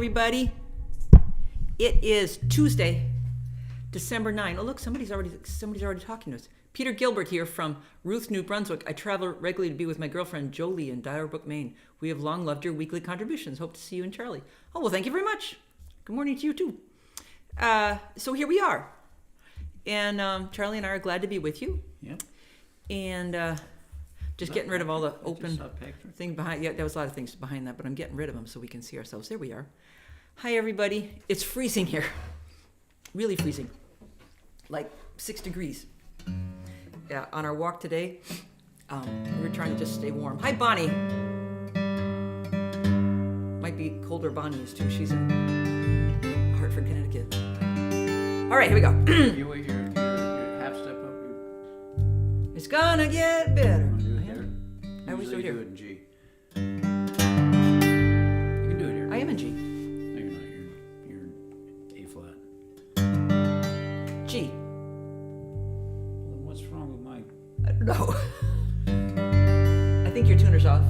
everybody. It is Tuesday, December 9. Oh, look, somebody's already talking to us. Peter Gilbert here from Ruth, New Brunswick. I travel regularly to be with my girlfriend Jolie in Dyer Brook, Maine. We have long loved your weekly contributions. Hope to see you and Charlie. Oh, well, thank you very much. Good morning to you, too. So here we are. And Charlie and I are glad to be with you. Yep. And just getting rid of all the open picture. thing behind. Yeah, there was a lot of things behind that, but I'm getting rid of them so we can see ourselves. There we are. Hi, everybody. It's freezing here. Really freezing. Like 6 degrees. Yeah, on our walk today, we were trying to just stay warm. Hi, Bonnie. Might be colder Bonnie is too. She's in Hartford, Connecticut. All right, here we go. You were your half step up. It's gonna get better. You do it there. I always do it here. Do it in G. You can do it here. I am in G. No, you're not. You're in A flat. G. Well, what's wrong with my? I don't know. I think your tuner's off.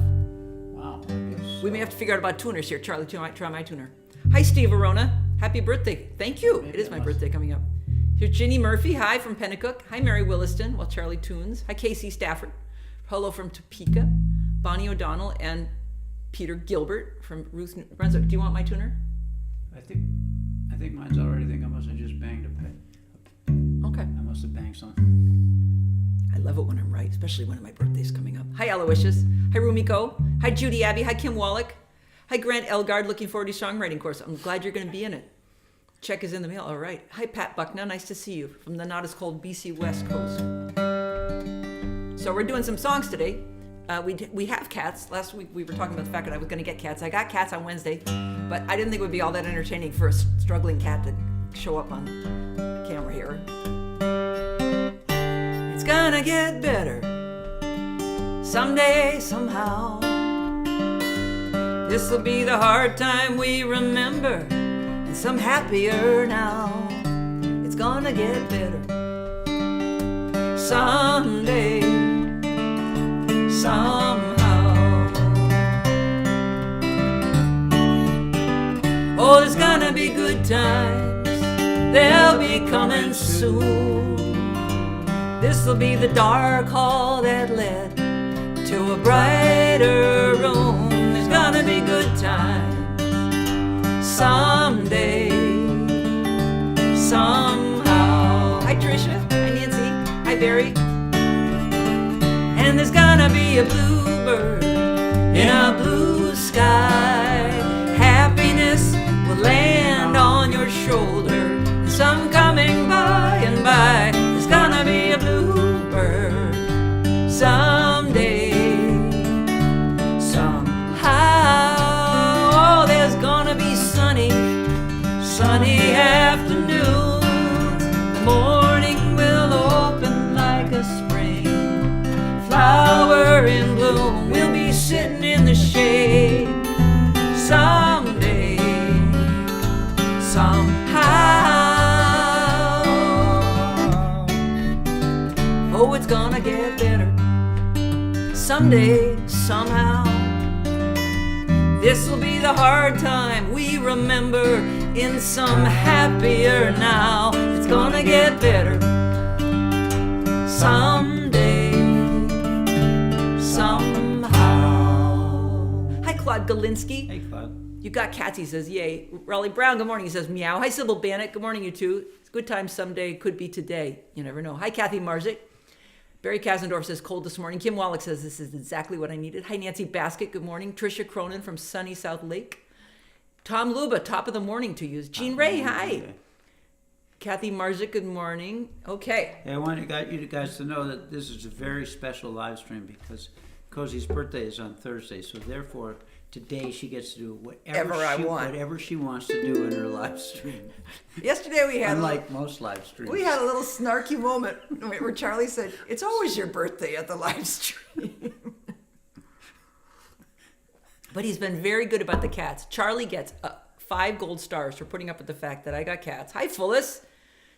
Wow. I guess. We may have to figure out about tuners here. Charlie, try my tuner. Hi, Steve Arona. Happy birthday. Thank you. Maybe It is I my must- birthday coming up. Here's Ginny Murphy. Hi from Pennacook. Hi, Mary Williston, while Charlie tunes. Hi, Casey Stafford. Hello from Topeka. Bonnie O'Donnell and Peter Gilbert from Ruth, New Brunswick. Do you want my tuner? I think mine's already. I think I must have just banged a peg. Okay. I must have banged something. I love it when I'm right, especially when my birthday's coming up. Hi, Aloysius. Hi, Rumiko. Hi, Judy Abbey. Hi, Kim Wallach. Hi, Grant Elgard. Looking forward to your songwriting course. I'm glad you're going to be in it. Check is in the mail. All right. Hi, Pat Bucknell. Nice to see you from the not as cold BC West Coast. So we're doing some songs today. We have cats. Last week we were talking about the fact that I was going to get cats. I got cats on Wednesday, but I didn't think it would be all that entertaining for a struggling cat to show up on camera here. It's gonna get better someday, somehow. This'll be the hard time we remember, and some happier now. It's gonna get better someday, somehow. Oh, there's gonna be good times, they'll be coming soon. This'll be the dark hall that led to a brighter room. There's gonna be good times someday, somehow. Hi, Tricia. Hi, Nancy. Hi, Barry. And there's gonna be a bluebird in a blue sky. Happiness will land on your shoulder, and some coming by and by. There's gonna be a bluebird someday, somehow. Oh, there's gonna be sunny afternoons. The morning will open like a spring flower in bloom. We'll be sitting in the shade someday, somehow. Oh, it's gonna get better someday, somehow. This'll be the hard time we remember, in some happier now. It's gonna get better someday, somehow. Hi, Claude Galinsky. Hey, Claude. You got cats, he says, yay. Raleigh Brown, good morning, he says, meow. Hi, Sybil Bannock, good morning, you two. It's a good time someday, could be today. You never know. Hi, Kathy Marzik. Barry Kasendorf says, cold this morning. Kim Wallach says, this is exactly what I needed. Hi, Nancy Basket, good morning. Tricia Cronin from sunny South Lake. Tom Luba, top of the morning to you. Jean Ray, hi. Okay. Kathy Marzik, good morning. Okay. Hey, I want you guys to know that this is a very special live stream because Cozy's birthday is on Thursday, so therefore today she gets to do whatever she wants to do in her live stream. Yesterday we had Unlike most live streams. we had a little snarky moment where Charlie said, it's always your birthday at the live stream. But he's been very good about the cats. Charlie gets 5 gold stars for putting up with the fact that I got cats. Hi, Phyllis.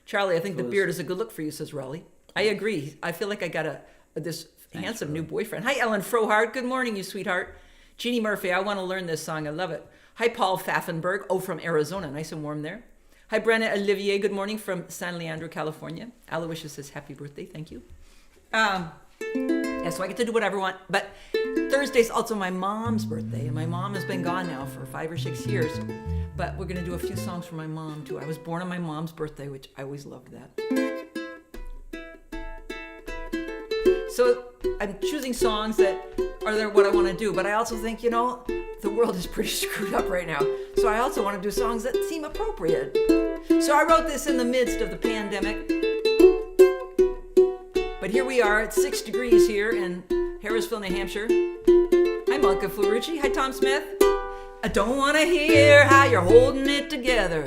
Charlie, I think the beard is a good look for you, says Raleigh. I agree. I feel like I got this handsome new boyfriend. Hi, Ellen Frohart. Good morning, you sweetheart. Jeannie Murphy, I want to learn this song. I love it. Hi, Paul Pfaffenberg. Oh, from Arizona. Nice and warm there. Hi, Brenna Olivier. Good morning from San Leandro, California. Aloysius says happy birthday. Thank you. Yeah, so I get to do whatever I want. But Thursday's also my mom's birthday, and my mom has been gone now for 5 or 6 years. But we're going to do a few songs for my mom, too. I was born on my mom's birthday, which I always loved that. So I'm choosing songs that are what I want to do, but I also think, the world is pretty screwed up right now. So I also want to do songs that seem appropriate. So I wrote this in the midst of the pandemic. But here we are, it's 6 degrees here in Harrisville, New Hampshire. Hi, Malka Flurucci. Hi, Tom Smith. I don't want to hear how you're holding it together.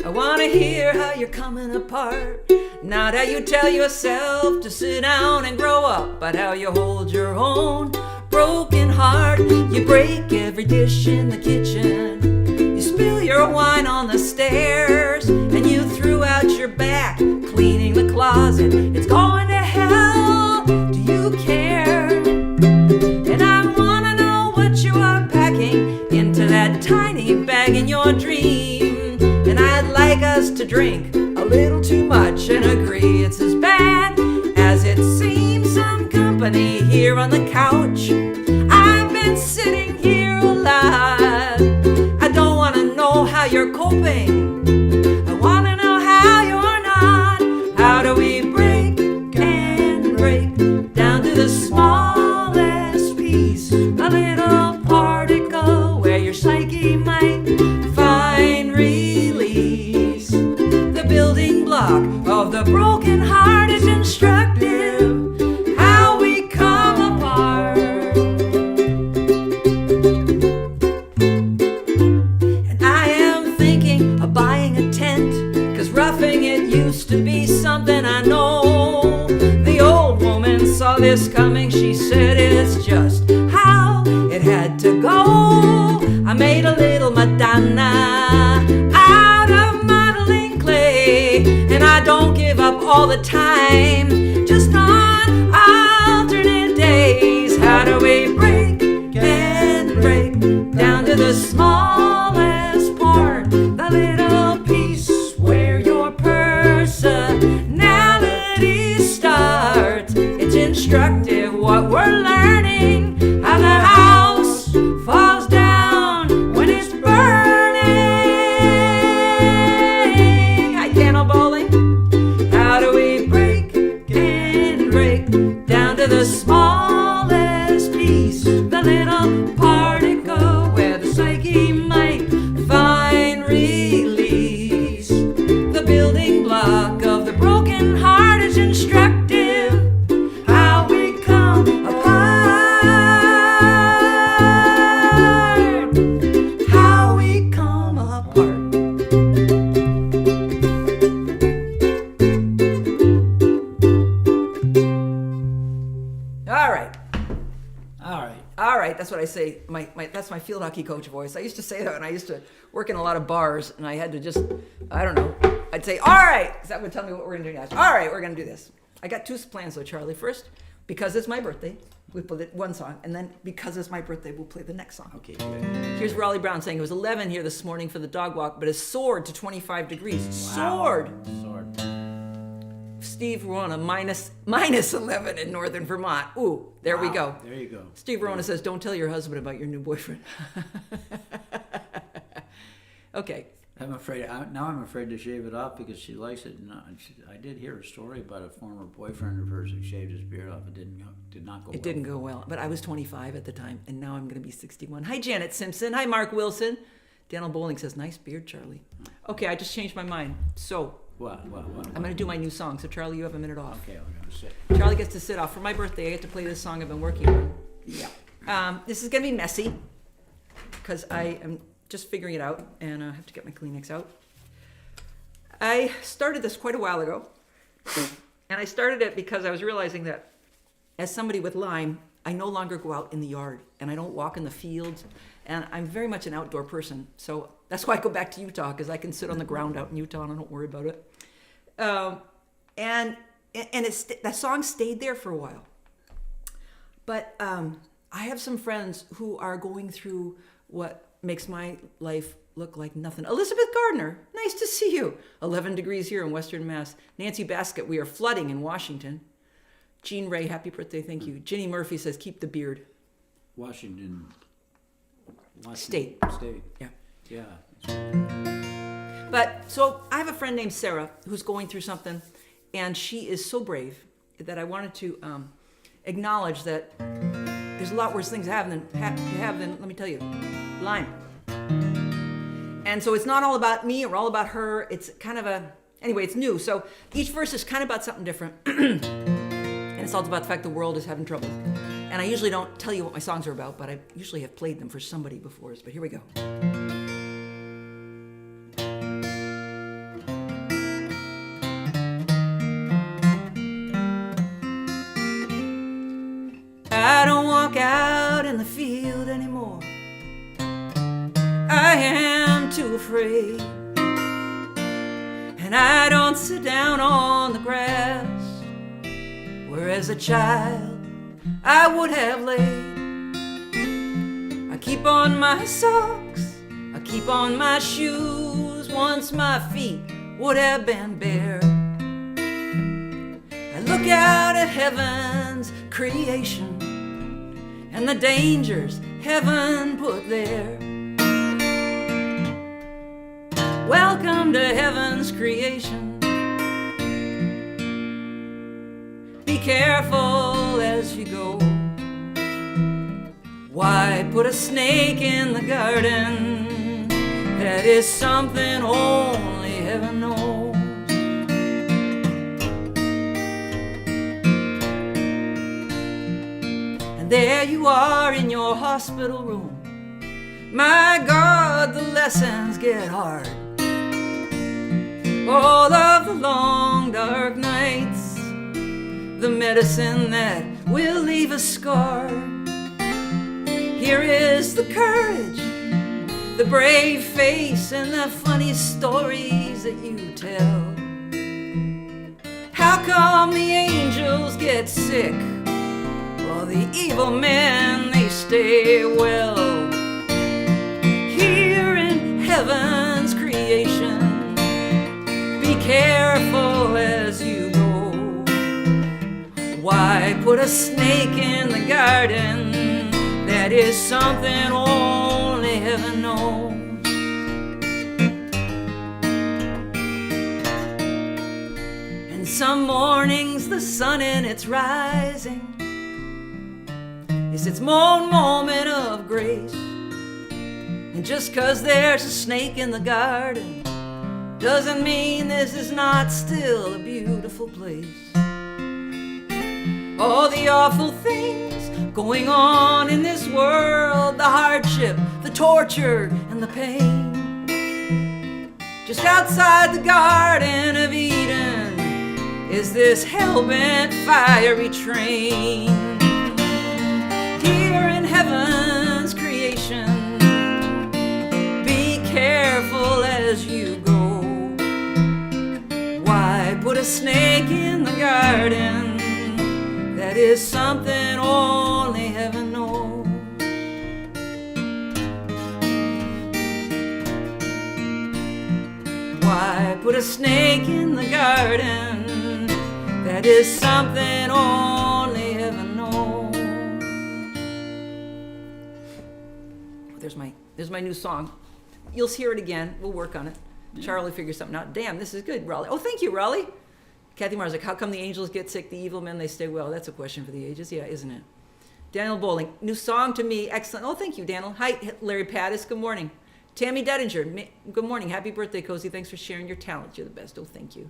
I want to hear how you're coming apart. Not how you tell yourself to sit down and grow up, but how you hold your own broken heart. You break every dish in the kitchen. You spill your wine on the stairs, and you threw out your back cleaning the closet. It's going to hell. Do you care? And I want to know what you are packing into that tiny bag in your dream. And I'd like us to drink a little too much and agree it's as bad as it seems. Some company here on the couch. I've been sitting here alive. I don't want to know how you're coping. I want to know how you're not. How do we break and break down to the smallest piece? A little particle where your psyche might find release. The building block of the broken heart is instructive. How we come apart. And I am thinking of buying a tent, 'cause roughing it used to be something I know. The old woman saw this coming. She said it's just how it had to go. I made a little Madonna out of modeling clay, and I don't give up all the time, just on alternate days. How do we break and break down to the smallest part, the little piece where your personality starts? It's instructive what we're learning, how the house falls down when it's burning. Hi, Cannel Bowling. How do we break and break down to the smallest piece, the little particle where the psyche might find release? The building block of the broken heart is instructive. How we come apart. How we come apart. All right, that's what I say. That's my field hockey coach voice. I used to say that when I used to work in a lot of bars, and I had to just, I don't know, I'd say, all right, because that would tell me what we're going to do next. All right, we're going to do this. I got 2 plans though, Charlie. First, because it's my birthday, we play one song, and then because it's my birthday, we'll play the next song. Okay, good. Here's Raleigh Brown saying it was 11 here this morning for the dog walk, but it soared to 25 degrees. Soared. Steve Rona, minus 11 in northern Vermont. Ooh, there we go. There you go. Steve Rona says, don't tell your husband about your new boyfriend. Okay. I'm afraid to shave it off because she likes it. I did hear a story about a former boyfriend of hers who shaved his beard off. It did not go well. It didn't go well, but I was 25 at the time, and now I'm going to be 61. Hi, Janet Simpson. Hi, Mark Wilson. Daniel Bowling says, nice beard, Charlie. Okay, I just changed my mind. So What? I'm going to do my new song. So, Charlie, you have a minute off. Okay, we're going to sit. Charlie gets to sit off. For my birthday, I get to play this song I've been working on. Yeah. This is going to be messy because I am just figuring it out, and I have to get my Kleenex out. I started this quite a while ago, and I started it because I was realizing that as somebody with Lyme, I no longer go out in the yard, and I don't walk in the fields, and I'm very much an outdoor person. So that's why I go back to Utah, because I can sit on the ground out in Utah, and I don't worry about it. And that song stayed there for a while. But I have some friends who are going through what makes my life look like nothing. Elizabeth Gardner, nice to see you. 11 degrees here in Western Mass. Nancy Basket, we are flooding in Washington. Jean Ray, happy birthday, thank you. Ginny Murphy says, keep the beard. Washington State. Yeah. Yeah. But so I have a friend named Sarah who's going through something, and she is so brave that I wanted to acknowledge that there's a lot worse things to have than, let me tell you, Lyme. And so it's not all about me or all about her. It's kind of anyway, it's new. So each verse is kind of about something different. And it's all about the fact the world is having trouble. And I usually don't tell you what my songs are about, but I usually have played them for somebody before. But here we go. I don't walk out in the field anymore. I am too afraid. And I don't sit down on the grass where as a child I would have laid. I keep on my socks, I keep on my shoes, once my feet would have been bare. I look out at heaven's creation and the dangers heaven put there. Welcome to heaven's creation. Be careful as you go. Why put a snake in the garden? That is something only heaven knows. And there you are in your hospital room. My God, the lessons get hard. All of the long dark nights, the medicine that will leave a scar. Here is the courage, the brave face, and the funny stories that you tell. How come the angels get sick while the evil men, they stay well? Here in heaven's creation, be careful as you go. Why put a snake in the garden? That is something only heaven knows. And some mornings the sun in its rising is its own moment of grace. And just 'cause there's a snake in the garden doesn't mean this is not still a beautiful place. All the awful things going on in this world, the hardship, the torture, and the pain. Just outside the Garden of Eden is this hell-bent fiery train. Here in heaven's creation, be careful as you go. Why put a snake in the garden? That is something only heaven knows. Why put a snake in the garden? That is something only heaven knows. There's my new song. You'll hear it again. We'll work on it. Yeah. Charlie figures something out. Damn, this is good, Raleigh. Oh, thank you, Raleigh. Kathy Mars, like, how come the angels get sick, the evil men, they stay well? That's a question for the ages. Yeah, isn't it? Daniel Bowling, new song to me. Excellent. Oh, thank you, Daniel. Hi, Larry Pattis. Good morning. Tammy Dettinger, good morning. Happy birthday, Cozy. Thanks for sharing your talent. You're the best. Oh, thank you.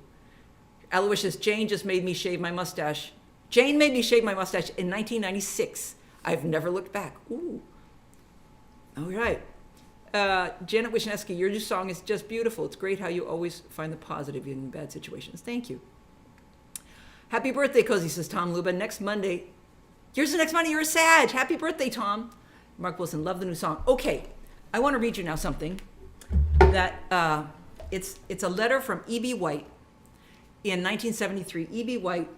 Aloysius, Jane just made me shave my mustache. Jane made me shave my mustache in 1996. I've never looked back. Ooh. All right. Janet Wisniewski, your new song is just beautiful. It's great how you always find the positive in bad situations. Thank you. Happy birthday, Cozy, says Tom Luba. Next Monday. Here's the next Monday. You're a Sag. Happy birthday, Tom. Mark Wilson, love the new song. Okay, I want to read you now something that it's a letter from E.B. White in 1973. E.B. White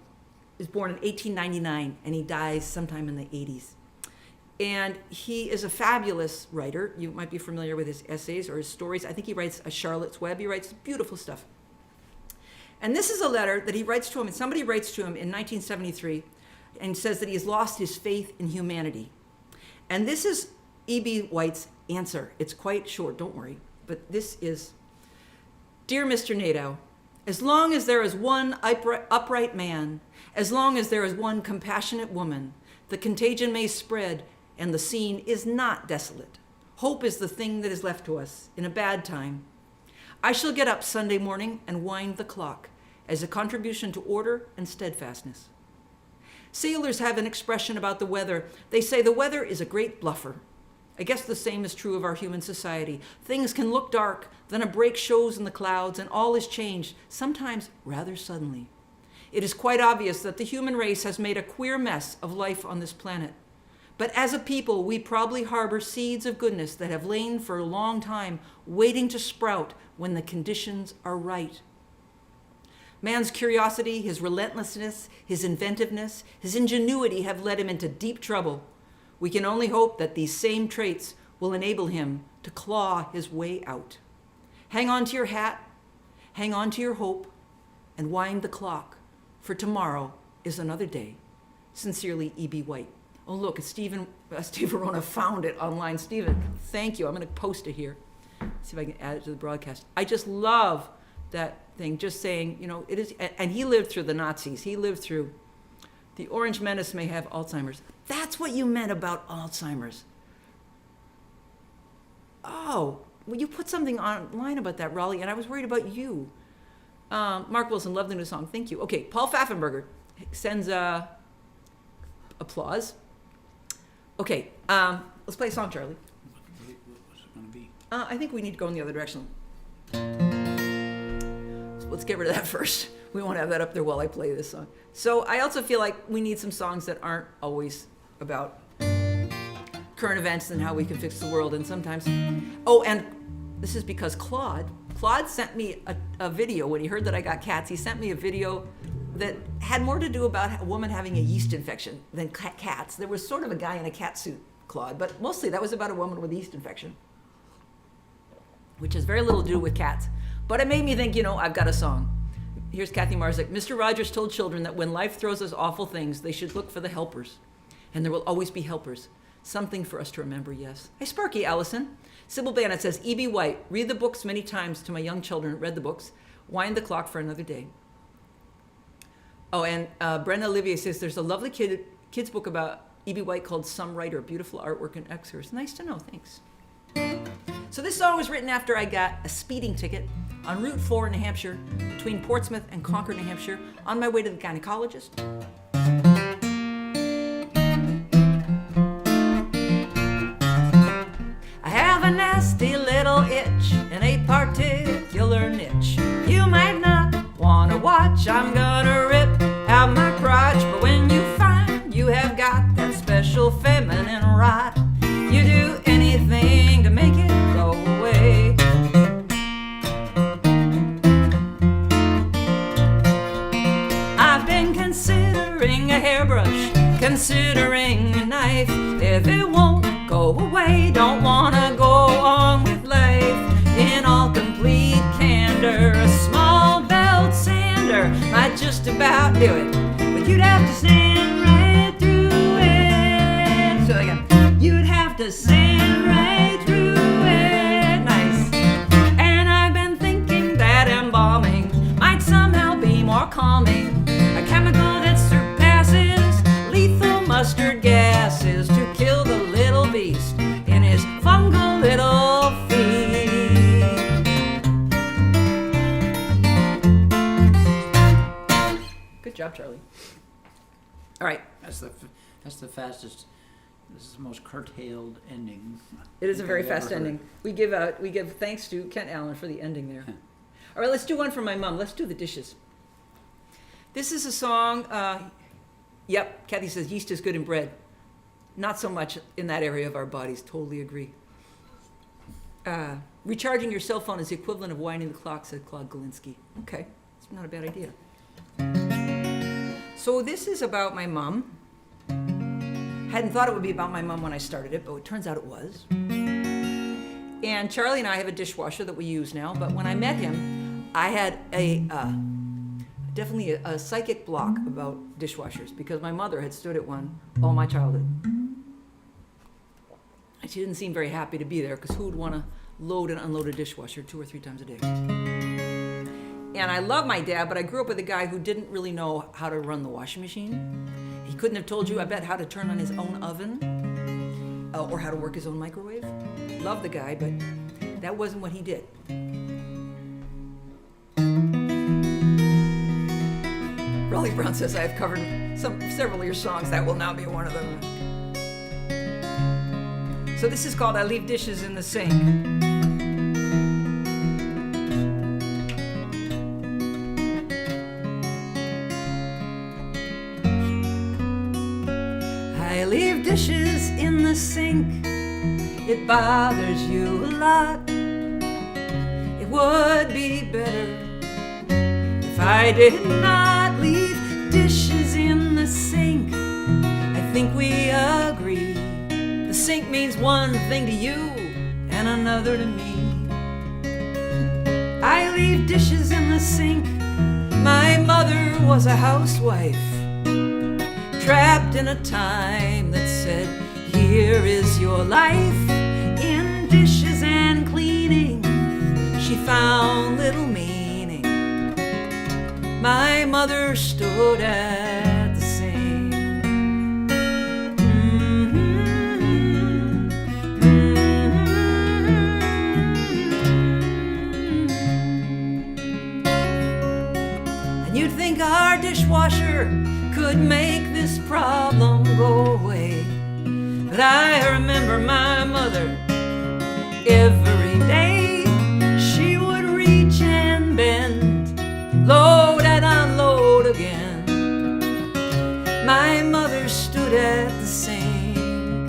is born in 1899, and he dies sometime in the 80s. And he is a fabulous writer. You might be familiar with his essays or his stories. I think he writes a Charlotte's Web. He writes beautiful stuff. And this is a letter that he writes to him, and somebody writes to him in 1973 and says that he has lost his faith in humanity. And this is E.B. White's answer. It's quite short, don't worry. But this is, Dear Mr. Nadeau, as long as there is one upright man, as long as there is one compassionate woman, the contagion may spread and the scene is not desolate. Hope is the thing that is left to us in a bad time. I shall get up Sunday morning and wind the clock as a contribution to order and steadfastness. Sailors have an expression about the weather. They say the weather is a great bluffer. I guess the same is true of our human society. Things can look dark, then a break shows in the clouds, and all is changed, sometimes rather suddenly. It is quite obvious that the human race has made a queer mess of life on this planet. But as a people, we probably harbor seeds of goodness that have lain for a long time, waiting to sprout when the conditions are right. Man's curiosity, his relentlessness, his inventiveness, his ingenuity have led him into deep trouble. We can only hope that these same traits will enable him to claw his way out. Hang on to your hat, hang on to your hope, and wind the clock, for tomorrow is another day. Sincerely, E.B. White. Oh, look, Steve Verona found it online. Stephen, thank you. I'm going to post it here. See if I can add it to the broadcast. I just love that thing, just saying, it is, and he lived through the Nazis. He lived through, the Orange Menace may have Alzheimer's. That's what you meant about Alzheimer's. Oh, well, you put something online about that, Raleigh, and I was worried about you. Mark Wilson, love the new song. Thank you. Okay, Paul Pfaffenberger sends applause. Okay, let's play a song, Charlie. What's it going to be? I think we need to go in the other direction. So let's get rid of that first. We won't have that up there while I play this song. So I also feel like we need some songs that aren't always about current events and how we can fix the world. And sometimes, and this is because Claude sent me a video when he heard that I got cats. He sent me a video that had more to do about a woman having a yeast infection than cats. There was sort of a guy in a cat suit, Claude, but mostly that was about a woman with a yeast infection, which has very little to do with cats. But it made me think, I've got a song. Here's Kathy Marzik. Mr. Rogers told children that when life throws us awful things, they should look for the helpers. And there will always be helpers. Something for us to remember, yes. Hi, Sparky Allison. Sybil Bannon says, E.B. White, read the books many times to my young children, read the books, wind the clock for another day. Oh, and Brenda Olivier says, there's a lovely kids book about E.B. White called Some Writer, beautiful artwork and excerpts. Nice to know, thanks. So this song was written after I got a speeding ticket on Route 4 in New Hampshire, between Portsmouth and Concord, New Hampshire, on my way to the gynecologist. I have a nasty little itch in a particular niche. You might not want to watch, I'm gonna rip out my crotch. But when you find you have got that special feminine rot, you do anything to make it go away. I've been considering a hairbrush, considering a knife. If it won't go away, don't wanna go on with life. In all complete candor, a small belt sander might just about do it, but you'd have to sand right through it. So again, you'd have to sand right through it. Nice. And I've been thinking that embalming might somehow be more calming, a chemical that surpasses lethal mustard gases to kill the little beast in his fungal little feet. Good job, Charlie. All right. That's the fastest. This is the most curtailed ending. It is a very fast ending. We give thanks to Kent Allen for the ending there. All right, let's do one for my mom. Let's do the dishes. This is a song. Yep, Kathy says yeast is good in bread. Not so much in that area of our bodies. Totally agree. Recharging your cell phone is the equivalent of winding the clock, said Claude Galinsky. Okay, it's not a bad idea. So this is about my mom Hadn't thought it would be about my mom when I started it, but it turns out it was. And Charlie and I have a dishwasher that we use now, but when I met him, I had definitely a psychic block about dishwashers because my mother had stood at one all my childhood. And she didn't seem very happy to be there because who would want to load and unload a dishwasher 2 or 3 times a day? And I love my dad, but I grew up with a guy who didn't really know how to run the washing machine. He couldn't have told you, I bet, how to turn on his own oven or how to work his own microwave. Love the guy, but that wasn't what he did. Raleigh Brown says, I have covered several of your songs. That will now be one of them. So this is called I Leave Dishes in the Sink. I leave dishes in the sink. It bothers you a lot. It would be better if I did not leave dishes in the sink. I think we agree. The sink means one thing to you and another to me. I leave dishes in the sink. My mother was a housewife, trapped in a time that said, here is your life in dishes and cleaning. She found little meaning. My mother stood at the sink. And you'd think our dishwasher could make this problem go away. But I remember my mother every day. She would reach and bend, load and unload again. My mother stood at the sink,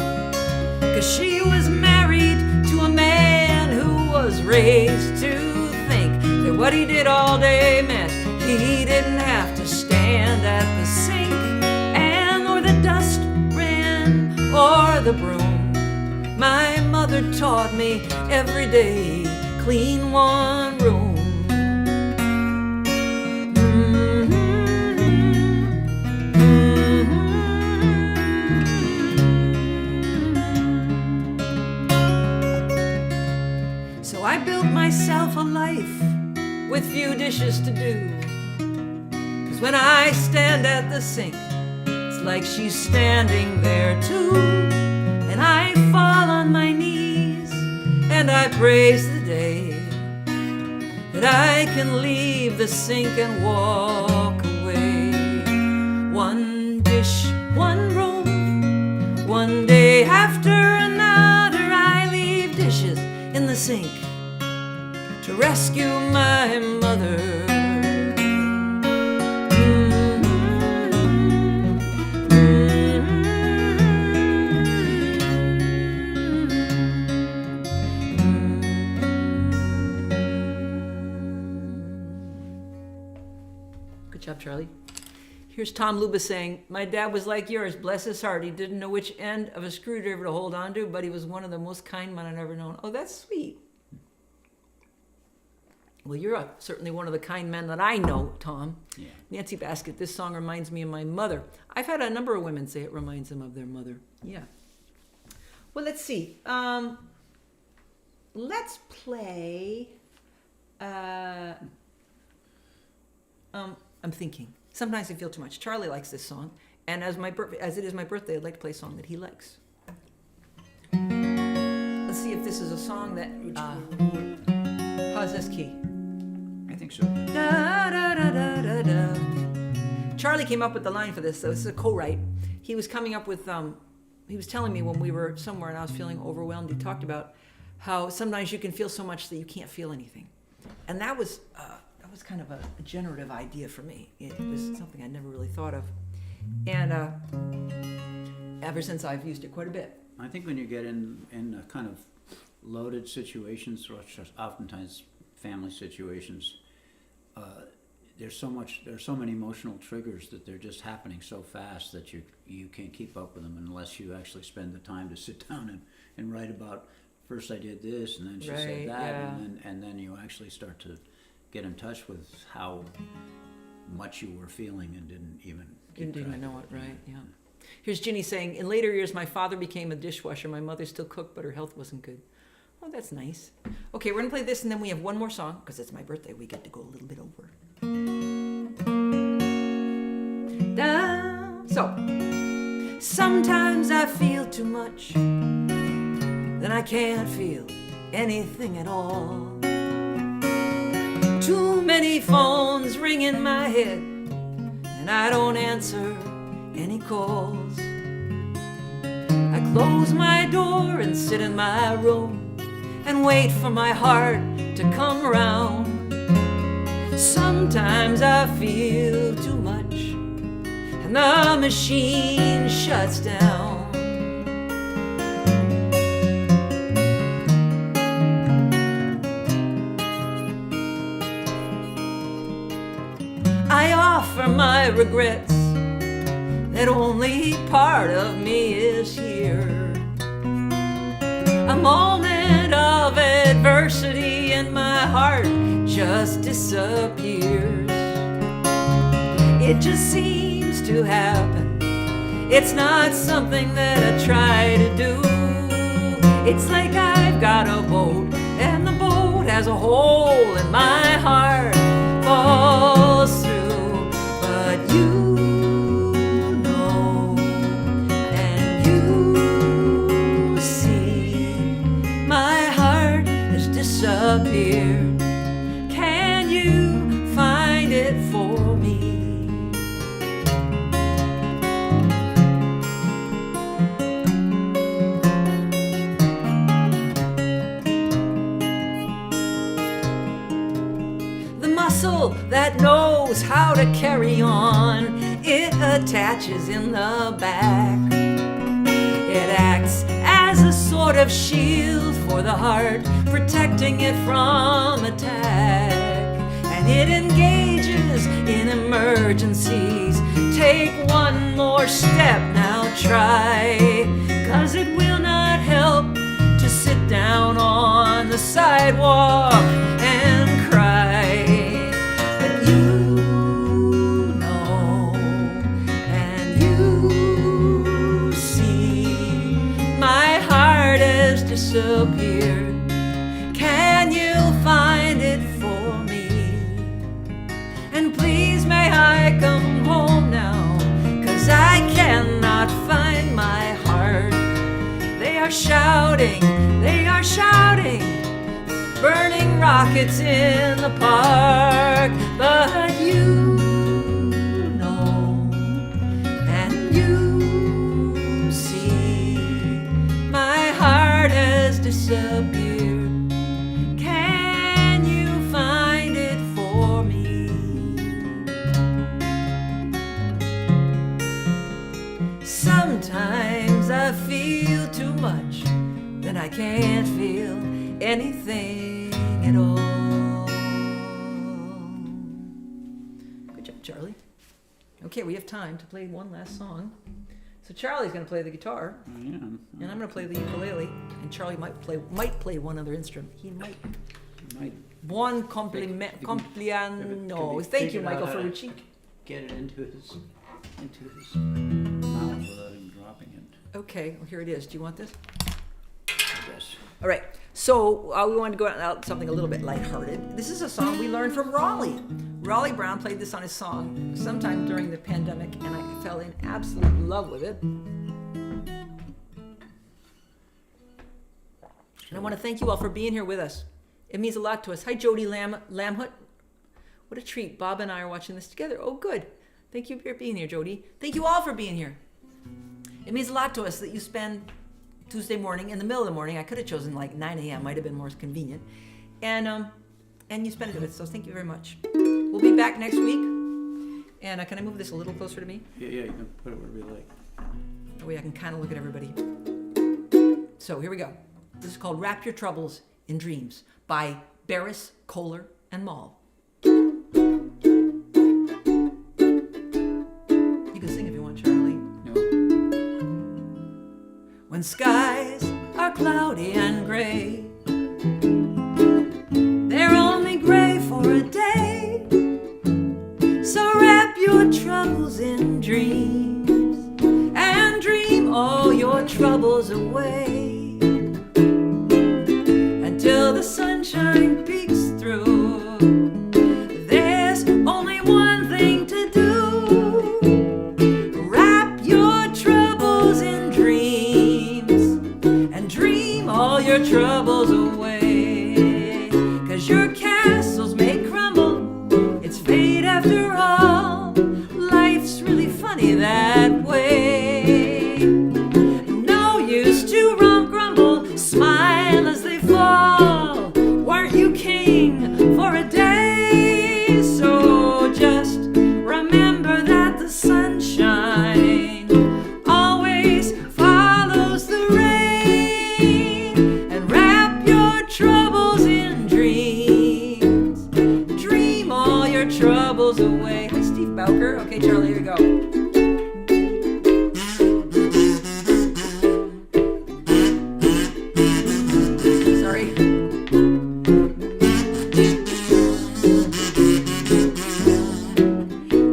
'cause she was married to a man who was raised to think that what he did all day meant he didn't have to stand at the sink and or the dustbin or the broom. My mother taught me every day, clean one room. So I built myself a life with few dishes to do. 'Cause when I stand at the sink, it's like she's standing there too. And I fall on my knees and I praise the day that I can leave the sink and walk away. One dish, one room, one day after another I leave dishes in the sink to rescue my mother. Good job, Charlie. Here's Tom Luba saying, my dad was like yours, bless his heart. He didn't know which end of a screwdriver to hold on to, but he was one of the most kind men I've ever known. Oh, that's sweet. Well, you're certainly one of the kind men that I know, Tom. Yeah. Nancy Baskett, this song reminds me of my mother. I've had a number of women say it reminds them of their mother. Yeah. Well, let's see. Let's play... I'm thinking. Sometimes I feel too much. Charlie likes this song, and as it is my birthday, I'd like to play a song that he likes. Let's see if this is a song that. How's this key? I think so. Da, da, da, da, da, da. Charlie came up with the line for this, so this is a co-write. He was coming up with. He was telling me when we were somewhere and I was feeling overwhelmed. He talked about how sometimes you can feel so much that you can't feel anything, and that was kind of a generative idea for me. It was something I never really thought of, and ever since I've used it quite a bit. I think when you get in a kind of loaded situations, or just oftentimes family situations, there's so many emotional triggers that they're just happening so fast that you can't keep up with them unless you actually spend the time to sit down and write about, first I did this and then she said that, yeah. and then you actually start to get in touch with how much you were feeling and didn't even know it, right? Yeah. Here's Ginny saying, in later years, my father became a dishwasher. My mother still cooked, but her health wasn't good. Oh, that's nice. Okay, we're going to play this, and then we have one more song, because it's my birthday. We get to go a little bit over. So, sometimes I feel too much, then I can't feel anything at all. Too many phones ring in my head, and I don't answer any calls. I close my door and sit in my room and wait for my heart to come around. Sometimes I feel too much and the machine shuts down. I offer my regrets that only part of me is here. A moment of adversity and my heart just disappears. It just seems to happen. It's not something that I try to do. It's like I've got a boat and the boat has a hole and my heart falls through. But you disappeared. Can you find it for me? The muscle that knows how to carry on, it attaches in the back. It acts as a sort of shield for the heart, protecting it from attack. And it engages in emergencies. Take one more step, now try, 'cause it will not help to sit down on the sidewalk and cry. But you know and you see my heart has disappeared. Can you find it for me? And please may I come home now, 'cause I cannot find my heart. They are shouting, burning rockets in the park. But you know and you see my heart has disappeared. Can you find it for me? Sometimes I feel too much, then I can't feel anything at all. Good job, Charlie. Okay, we have time to play one last song. So Charlie's going to play the guitar, and I'm going to play the ukulele, and Charlie might play one other instrument. He might. Buon compleanno. Thank you, Michael Ferrucci. Get it into his mouth without him dropping it. Okay, well, here it is. Do you want this? Yes. All right. So we wanted to go out something a little bit lighthearted. This is a song we learned from Raleigh. Raleigh Brown played this on his song sometime during the pandemic, and I fell in absolute love with it. And I want to thank you all for being here with us. It means a lot to us. Hi, Jody Lamhut. What a treat. Bob and I are watching this together. Oh, good. Thank you for being here, Jody. Thank you all for being here. It means a lot to us that you spend Tuesday morning in the middle of the morning. I could have chosen like 9 a.m. Might have been more convenient. And you spend it with us, so thank you very much. We'll be back next week. And can I move this a little closer to me? Yeah, you can put it wherever you like. That way I can kind of look at everybody. So here we go. This is called Wrap Your Troubles in Dreams by Barris, Kohler, and Mall. when skies are cloudy and gray. They're only gray for a day, so wrap your troubles in dreams and dream all your troubles away until the sunshine peeks through. There's only one thing to do: wrap your troubles in dreams and dream all your troubles away. 'Cause your castles may crumble, it's fate after all. Life's really funny that way. No use to grumble, smile as they fall. Weren't you king for a day? So just remember that the sunshine always follows the rain, and wrap your troubles in dreams. Dream all your troubles away. Hi, Steve Bowker. Okay, Charlie, here we go. Sorry.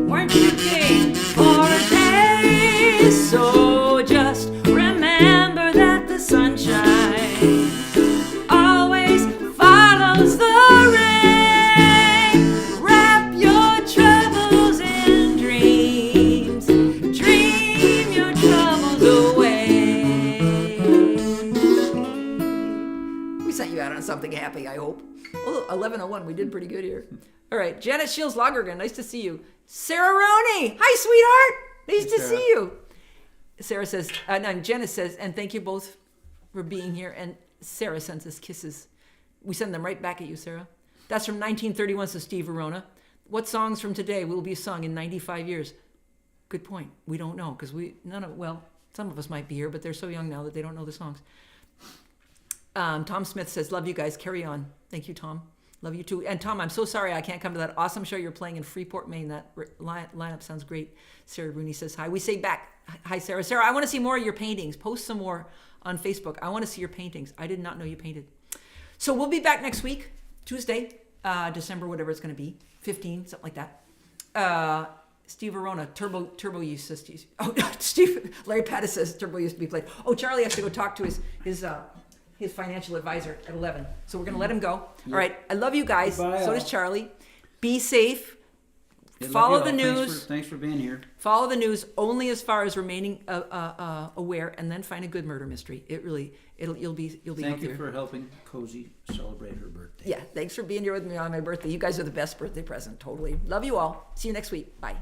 Weren't you king for a day? So just remember that the sunshine always follows the rain. Wrap your troubles in dreams. Dream your troubles away. We sent you out on something happy, I hope. Oh, 11:01. We did pretty good here. All right. Janet Shields Lagergren. Nice to see you. Sarah Roney. Hi, sweetheart. Nice to see you. Sarah says, Jenna says, and thank you both for being here. And Sarah sends us kisses. We send them right back at you, Sarah. That's from 1931, so Steve Verona. What songs from today will be sung in 95 years? Good point. We don't know, because some of us might be here, but they're so young now that they don't know the songs. Tom Smith says, love you guys. Carry on. Thank you, Tom. Love you too. And Tom, I'm so sorry I can't come to that awesome show you're playing in Freeport, Maine. That lineup sounds great. Sarah Rooney says hi. We say back, hi, Sarah. Sarah, I want to see more of your paintings. Post some more on Facebook. I want to see your paintings. I did not know you painted. So we'll be back next week, Tuesday, December, whatever it's going to be, 15, something like that. Steve Verona, Turbo used to, Steve, Larry Pattis says Turbo used to be played. Oh, Charlie has to go talk to his financial advisor at 11. So we're going to let him go. Yep. All right. I love you guys. Goodbye, so does Charlie. Be safe. Follow the news. Thanks for being here. Follow the news only as far as remaining aware, and then find a good murder mystery. You'll be Thank healthier. you for helping Cozy celebrate her birthday. Yeah. Thanks for being here with me on my birthday. You guys are the best birthday present. Totally. Love you all. See you next week. Bye.